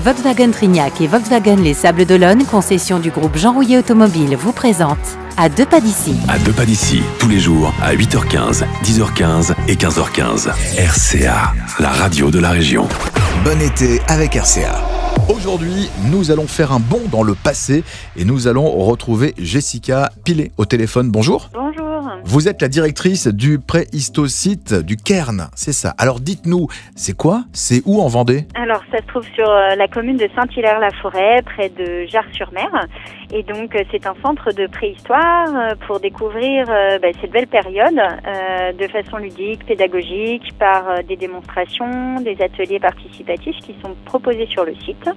Volkswagen Trignac et Volkswagen Les Sables d'Olonne, concession du groupe Jean Rouillet Automobile, vous présente À deux pas d'ici. À deux pas d'ici, tous les jours à 8h15, 10h15 et 15h15. RCA, la radio de la région. Bon été avec RCA. Aujourd'hui, nous allons faire un bond dans le passé et nous allons retrouver Jessica Pilet au téléphone. Bonjour. Bonjour. Vous êtes la directrice du préhistosite du Cairn, c'est ça. Alors dites-nous, c'est quoi? C'est où en Vendée? Alors ça se trouve sur la commune de Saint-Hilaire-la-Forêt, près de Jars-sur-Mer. Et donc c'est un centre de préhistoire pour découvrir cette belle période de façon ludique, pédagogique, par des démonstrations, des ateliers participatifs qui sont proposés sur le site.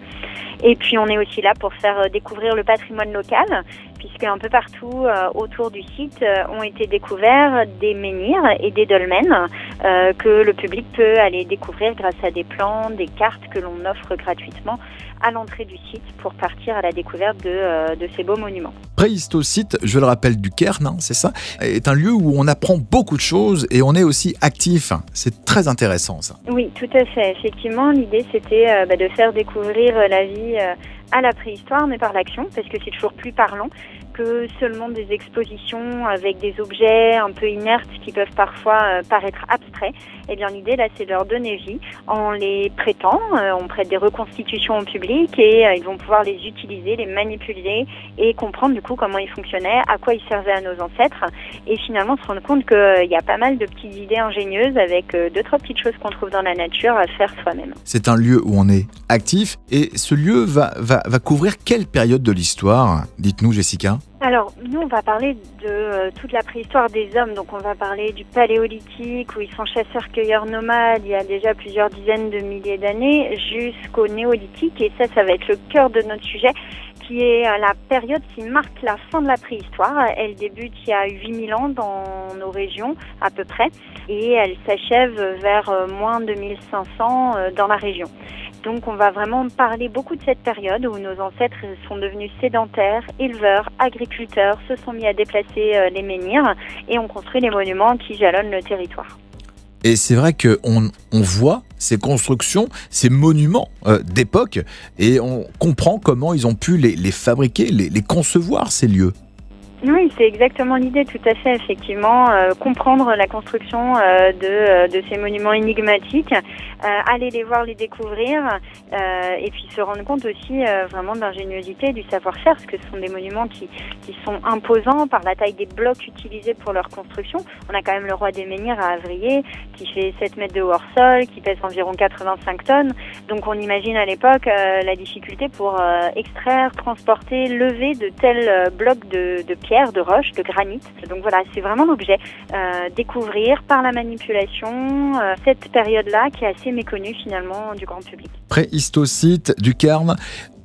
Et puis on est aussi là pour faire découvrir le patrimoine local, puisque un peu partout autour du site ont été découverts des menhirs et des dolmens que le public peut aller découvrir grâce à des plans, des cartes que l'on offre gratuitement à l'entrée du site pour partir à la découverte de ces beaux monuments. Préhistosite, je le rappelle, du Cairn, hein, c'est ça, est un lieu où on apprend beaucoup de choses et on est aussi actif. C'est très intéressant ça. Oui, tout à fait. Effectivement, l'idée c'était de faire découvrir la vie à la préhistoire, mais par l'action, parce que c'est toujours plus parlant que seulement des expositions avec des objets un peu inertes qui peuvent parfois paraître abstraits. Eh bien, l'idée là, c'est de leur donner vie en les prêtant. On prête des reconstitutions au public et ils vont pouvoir les utiliser, les manipuler et comprendre du coup comment ils fonctionnaient, à quoi ils servaient à nos ancêtres et finalement se rendre compte qu'il y a pas mal de petites idées ingénieuses avec deux, trois petites choses qu'on trouve dans la nature à faire soi-même. C'est un lieu où on est actif et ce lieu va couvrir quelle période de l'histoire? Dites-nous, Jessica. Alors, nous, on va parler de toute la préhistoire des hommes. Donc, on va parler du paléolithique, où ils sont chasseurs-cueilleurs nomades, il y a déjà plusieurs dizaines de milliers d'années, jusqu'au néolithique. Et ça va être le cœur de notre sujet, qui est la période qui marque la fin de la préhistoire. Elle débute il y a 8000 ans dans nos régions, à peu près, et elle s'achève vers moins 2500 dans la région. Donc on va vraiment parler beaucoup de cette période où nos ancêtres sont devenus sédentaires, éleveurs, agriculteurs, se sont mis à déplacer les menhirs et ont construit les monuments qui jalonnent le territoire. Et c'est vrai qu'on voit ces constructions, ces monuments d'époque et on comprend comment ils ont pu les fabriquer, les concevoir, ces lieux. Oui, c'est exactement l'idée, tout à fait, effectivement. Comprendre la construction de ces monuments énigmatiques, aller les voir, les découvrir, et puis se rendre compte aussi vraiment de l'ingéniosité, du savoir-faire, parce que ce sont des monuments qui sont imposants par la taille des blocs utilisés pour leur construction. On a quand même le roi des menhirs à Avrier, qui fait 7 mètres de haut hors sol, qui pèse environ 85 tonnes. Donc on imagine à l'époque la difficulté pour extraire, transporter, lever de tels blocs de pierre, de roche, de granit. Donc voilà, c'est vraiment l'objet. Découvrir par la manipulation cette période-là qui est assez méconnue finalement du grand public. Préhistosite du Cairn,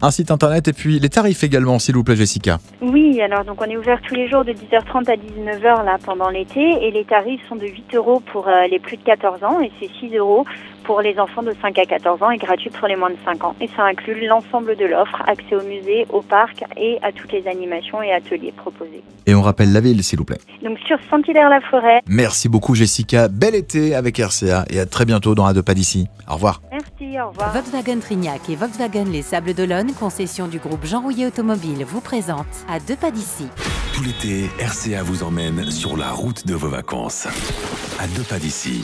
un site internet et puis les tarifs également, s'il vous plaît, Jessica. Oui, alors donc on est ouvert tous les jours de 10h30 à 19h là pendant l'été et les tarifs sont de 8 € pour les plus de 14 ans et c'est 6 € pour les enfants de 5 à 14 ans et gratuit pour les moins de 5 ans. Et ça inclut l'ensemble de l'offre, accès au musée, au parc et à toutes les animations et ateliers proposés. Et on rappelle la ville, s'il vous plaît. Donc sur Saint-Hilaire-la-Forêt. Merci beaucoup, Jessica. Bel été avec RCA et à très bientôt dans À deux pas d'ici. Au revoir. Merci, au revoir. Volkswagen Trignac et Volkswagen Les Sables d'Olonne, concession du groupe Jean Rouillet Automobile, vous présente À deux pas d'ici. Tout l'été, RCA vous emmène sur la route de vos vacances. À deux pas d'ici.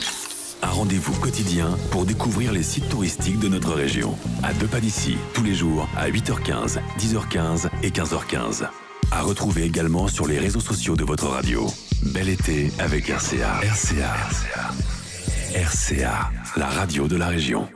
Un rendez-vous quotidien pour découvrir les sites touristiques de notre région. À deux pas d'ici, tous les jours à 8h15, 10h15 et 15h15. À retrouver également sur les réseaux sociaux de votre radio. Bel été avec RCA. RCA, la radio de la région.